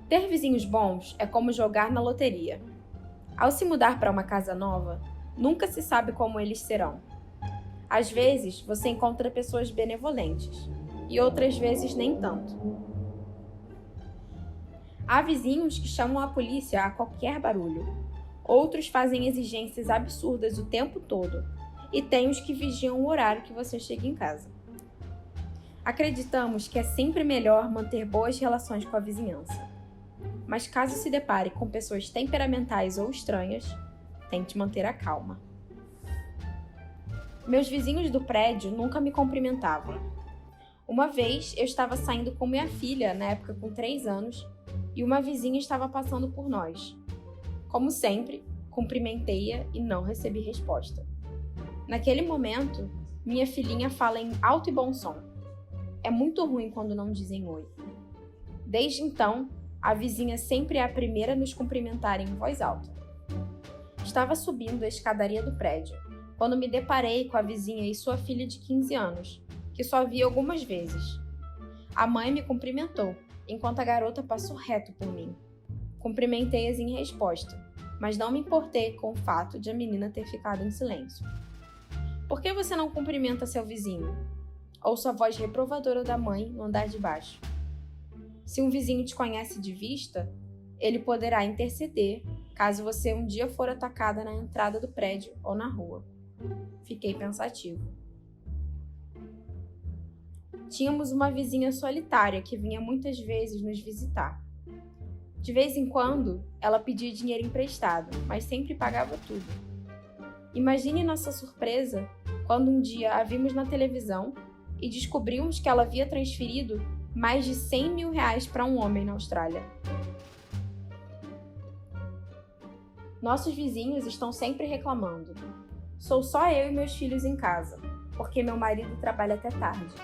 Ter vizinhos bons é como jogar na loteria. Ao se mudar para uma casa nova, nunca se sabe como eles serão. Às vezes, você encontra pessoas benevolentes, e outras vezes nem tanto. Há vizinhos que chamam a polícia a qualquer barulho. Outros fazem exigências absurdas o tempo todo, e tem os que vigiam o horário que você chega em casa. Acreditamos que é sempre melhor manter boas relações com a vizinhança. Mas caso se depare com pessoas temperamentais ou estranhas, tente manter a calma. Meus vizinhos do prédio nunca me cumprimentavam. Uma vez eu estava saindo com minha filha, na época com 3 anos, e uma vizinha estava passando por nós. Como sempre, cumprimentei-a e não recebi resposta. Naquele momento, minha filhinha fala em alto e bom som. É muito ruim quando não dizem oi. Desde então, a vizinha sempre é a primeira a nos cumprimentar em voz alta. Estava subindo a escadaria do prédio, quando me deparei com a vizinha e sua filha de 15 anos, que só vi algumas vezes. A mãe me cumprimentou, enquanto a garota passou reto por mim. Cumprimentei-as em resposta, mas não me importei com o fato de a menina ter ficado em silêncio. Por que você não cumprimenta seu vizinho? Ouço a voz reprovadora da mãe no andar de baixo. Se um vizinho te conhece de vista, ele poderá interceder caso você um dia for atacada na entrada do prédio ou na rua. Fiquei pensativo. Tínhamos uma vizinha solitária que vinha muitas vezes nos visitar. De vez em quando, ela pedia dinheiro emprestado, mas sempre pagava tudo. Imagine nossa surpresa quando um dia a vimos na televisão e descobrimos que ela havia transferido mais de 100 mil reais para um homem na Austrália. Nossos vizinhos estão sempre reclamando. Sou só eu e meus filhos em casa, porque meu marido trabalha até tarde.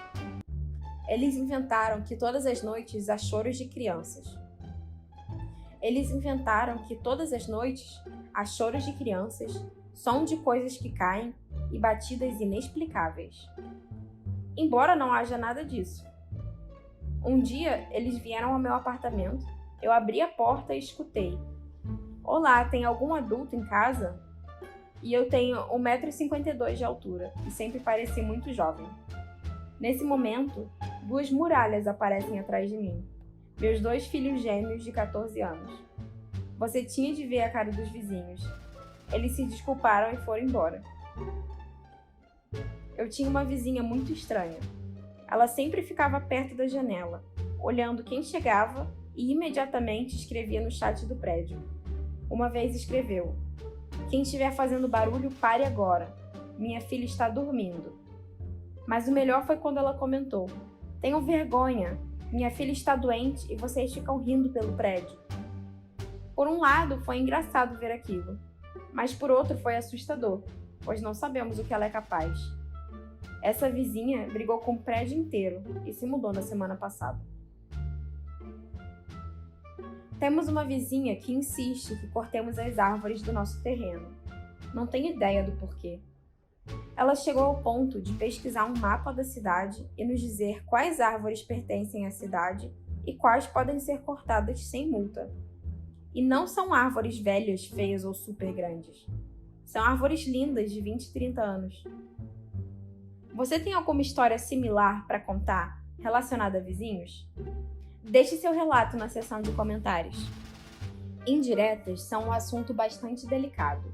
Eles inventaram que todas as noites há choros de crianças. Som de coisas que caem e batidas inexplicáveis. Embora não haja nada disso. Um dia, eles vieram ao meu apartamento, eu abri a porta e escutei. Olá, tem algum adulto em casa? E eu tenho 1,52 m de altura e sempre pareci muito jovem. Nesse momento, 2 muralhas aparecem atrás de mim. Meus 2 filhos gêmeos de 14 anos. Você tinha de ver a cara dos vizinhos. Eles se desculparam e foram embora. Eu tinha uma vizinha muito estranha. Ela sempre ficava perto da janela, olhando quem chegava e imediatamente escrevia no chat do prédio. Uma vez escreveu: "Quem estiver fazendo barulho, pare agora. Minha filha está dormindo." Mas o melhor foi quando ela comentou: "Tenham vergonha. Minha filha está doente e vocês ficam rindo pelo prédio." Por um lado, foi engraçado ver aquilo, mas por outro foi assustador, pois não sabemos o que ela é capaz. Essa vizinha brigou com o prédio inteiro e se mudou na semana passada. Temos uma vizinha que insiste que cortemos as árvores do nosso terreno. Não tenho ideia do porquê. Ela chegou ao ponto de pesquisar um mapa da cidade e nos dizer quais árvores pertencem à cidade e quais podem ser cortadas sem multa. E não são árvores velhas, feias ou super grandes. São árvores lindas de 20 e 30 anos. Você tem alguma história similar para contar relacionada a vizinhos? Deixe seu relato na seção de comentários. Indiretas são um assunto bastante delicado,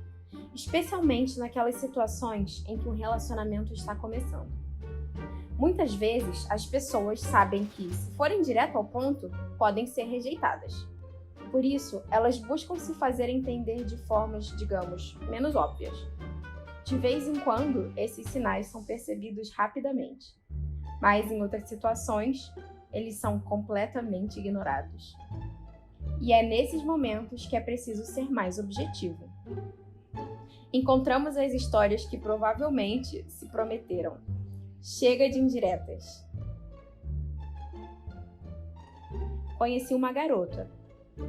especialmente naquelas situações em que um relacionamento está começando. Muitas vezes, as pessoas sabem que, se forem direto ao ponto, podem ser rejeitadas. Por isso, elas buscam se fazer entender de formas, digamos, menos óbvias. De vez em quando, esses sinais são percebidos rapidamente, mas em outras situações, eles são completamente ignorados. E é nesses momentos que é preciso ser mais objetivo. Encontramos as histórias que provavelmente se prometeram. Chega de indiretas. Conheci uma garota.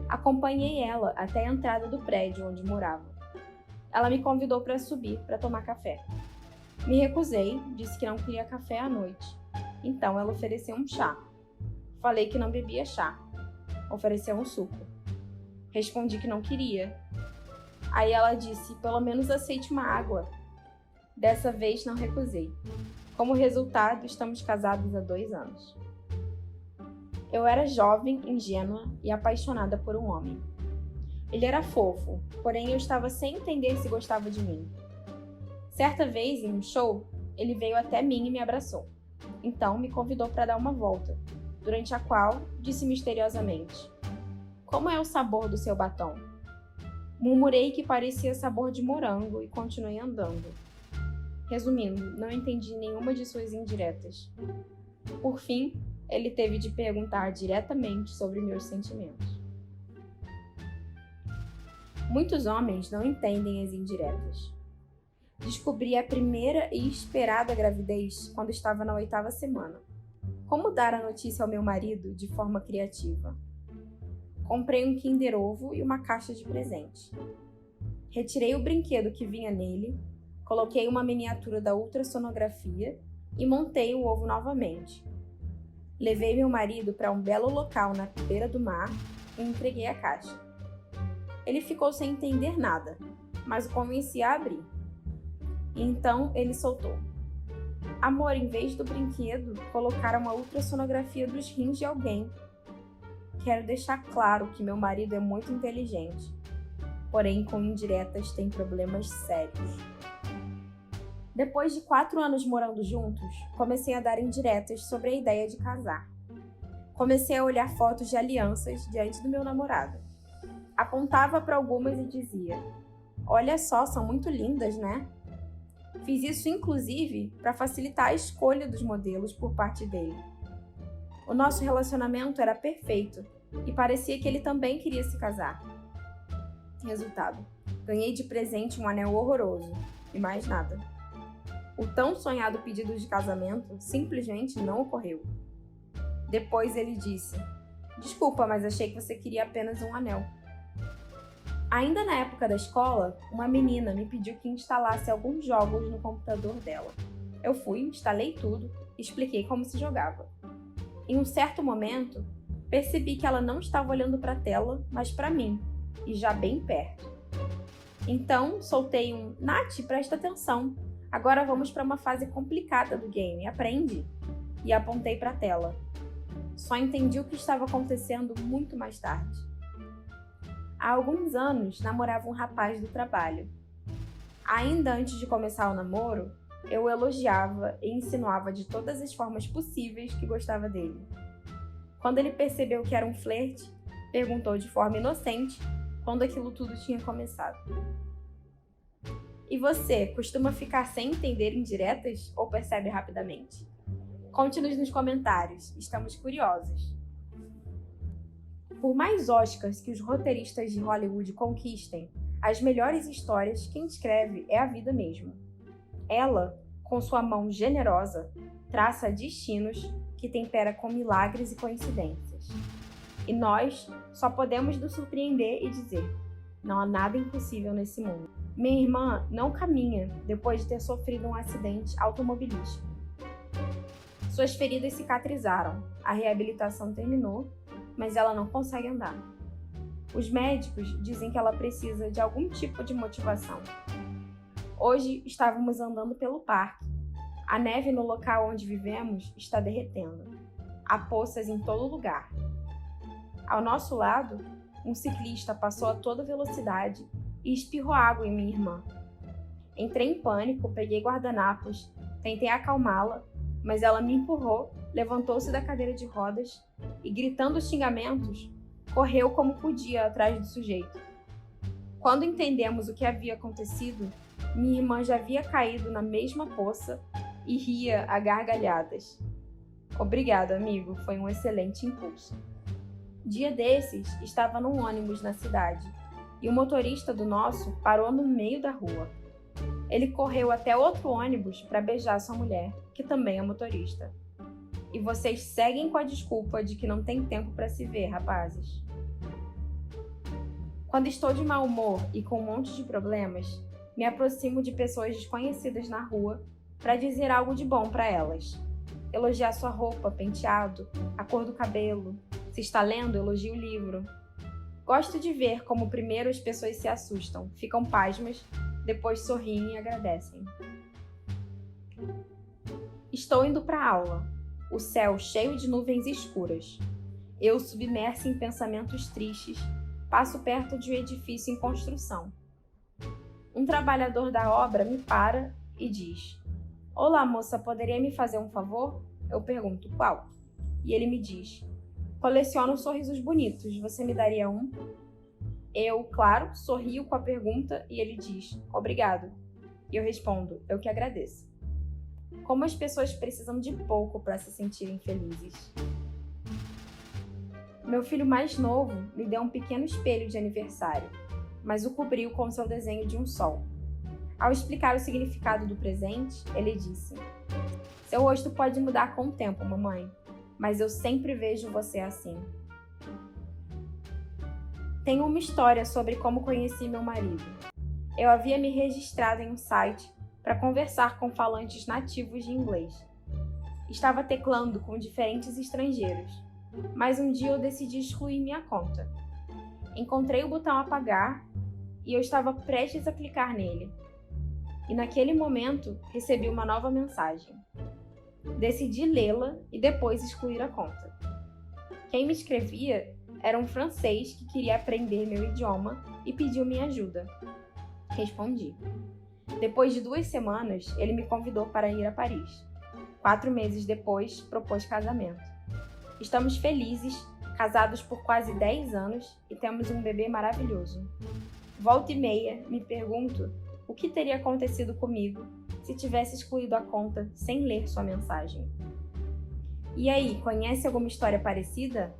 Acompanhei ela até a entrada do prédio onde morava. Ela me convidou para subir para tomar café. Me recusei, disse que não queria café à noite. Então ela ofereceu um chá. Falei que não bebia chá. ofereceu um suco. Respondi que não queria. Aí ela disse, pelo menos aceite uma água. Dessa vez não recusei. Como resultado, estamos casados há 2 anos. Eu era jovem, ingênua e apaixonada por um homem. Ele era fofo, porém eu estava sem entender se gostava de mim. Certa vez, em um show, ele veio até mim e me abraçou. Então me convidou para dar uma volta, durante a qual disse misteriosamente: "Como é o sabor do seu batom?" Murmurei que parecia sabor de morango e continuei andando. Resumindo, não entendi nenhuma de suas indiretas. Por fim, ele teve de perguntar diretamente sobre meus sentimentos. Muitos homens não entendem as indiretas. Descobri a primeira e esperada gravidez quando estava na 8ª semana. Como dar a notícia ao meu marido de forma criativa? Comprei um Kinder Ovo e uma caixa de presente. Retirei o brinquedo que vinha nele, coloquei uma miniatura da ultrassonografia e montei o ovo novamente. Levei meu marido para um belo local na beira do mar e entreguei a caixa. Ele ficou sem entender nada, mas o convenci a abrir. Então ele soltou: "Amor, em vez do brinquedo, colocaram uma ultrassonografia dos rins de alguém. Quero deixar claro que meu marido é muito inteligente, porém com indiretas tem problemas sérios." Depois de 4 anos morando juntos, comecei a dar indiretas sobre a ideia de casar. Comecei a olhar fotos de alianças diante do meu namorado. Apontava para algumas e dizia: "Olha só, são muito lindas, né?" Fiz isso, inclusive, para facilitar a escolha dos modelos por parte dele. O nosso relacionamento era perfeito e parecia que ele também queria se casar. Resultado: ganhei de presente um anel horroroso e mais nada. O tão sonhado pedido de casamento simplesmente não ocorreu. Depois ele disse: "Desculpa, mas achei que você queria apenas um anel." Ainda na época da escola, uma menina me pediu que instalasse alguns jogos no computador dela. Eu fui, instalei tudo e expliquei como se jogava. Em um certo momento, percebi que ela não estava olhando para a tela, mas para mim, e já bem perto. Então, soltei um: "Nath, presta atenção. Agora vamos para uma fase complicada do game, aprende." E apontei para a tela. Só entendi o que estava acontecendo muito mais tarde. Há alguns anos, namorava um rapaz do trabalho. Ainda antes de começar o namoro, eu o elogiava e insinuava de todas as formas possíveis que gostava dele. Quando ele percebeu que era um flerte, perguntou de forma inocente quando aquilo tudo tinha começado. E você, costuma ficar sem entender indiretas ou percebe rapidamente? Conte-nos nos comentários, estamos curiosos. Por mais Oscars que os roteiristas de Hollywood conquistem, as melhores histórias quem escreve é a vida mesmo. Ela, com sua mão generosa, traça destinos que tempera com milagres e coincidências. E nós só podemos nos surpreender e dizer: não há nada impossível nesse mundo. Minha irmã não caminha depois de ter sofrido um acidente automobilístico. Suas feridas cicatrizaram, a reabilitação terminou, mas ela não consegue andar. Os médicos dizem que ela precisa de algum tipo de motivação. Hoje estávamos andando pelo parque. A neve no local onde vivemos está derretendo. Há poças em todo lugar. Ao nosso lado, um ciclista passou a toda velocidade e espirrou água em minha irmã. Entrei em pânico, peguei guardanapos, tentei acalmá-la, mas ela me empurrou, levantou-se da cadeira de rodas e, gritando xingamentos, correu como podia atrás do sujeito. Quando entendemos o que havia acontecido, minha irmã já havia caído na mesma poça e ria a gargalhadas. Obrigado, amigo, foi um excelente impulso. Dia desses, estava num ônibus na cidade e o motorista do nosso parou no meio da rua. Ele correu até outro ônibus para beijar sua mulher, que também é motorista. E vocês seguem com a desculpa de que não tem tempo para se ver, rapazes. Quando estou de mau humor e com um monte de problemas, me aproximo de pessoas desconhecidas na rua para dizer algo de bom para elas. Elogiar sua roupa, penteado, a cor do cabelo, Se está lendo, elogie o livro. Gosto de ver como primeiro as pessoas se assustam, ficam pasmas, depois sorriem e agradecem. Estou indo para a aula. O céu cheio de nuvens escuras. Eu, submersa em pensamentos tristes, passo perto de um edifício em construção. Um trabalhador da obra me para e diz: "Olá, moça, poderia me fazer um favor?" Eu pergunto: "Qual?" E ele me diz: "Coleciono sorrisos bonitos, você me daria um?" Eu, claro, sorrio com a pergunta e ele diz: "Obrigado." E eu respondo: "Eu que agradeço." Como as pessoas precisam de pouco para se sentirem felizes. Meu filho mais novo me deu um pequeno espelho de aniversário, mas o cobriu com seu desenho de um sol. Ao explicar o significado do presente, ele disse: "Seu rosto pode mudar com o tempo, mamãe, mas eu sempre vejo você assim." Tenho uma história sobre como conheci meu marido. Eu havia me registrado em um site para conversar com falantes nativos de inglês. Estava teclando com diferentes estrangeiros, mas um dia eu decidi excluir minha conta. Encontrei o botão apagar e eu estava prestes a clicar nele. E naquele momento recebi uma nova mensagem. Decidi lê-la e depois excluir a conta. Quem me escrevia era um francês que queria aprender meu idioma e pediu minha ajuda. Respondi. Depois de 2 semanas, ele me convidou para ir a Paris. 4 meses depois, propôs casamento. Estamos felizes, casados por quase 10 anos e temos um bebê maravilhoso. Volta e meia, me pergunto o que teria acontecido comigo se tivesse excluído a conta sem ler sua mensagem. E aí, conhece alguma história parecida?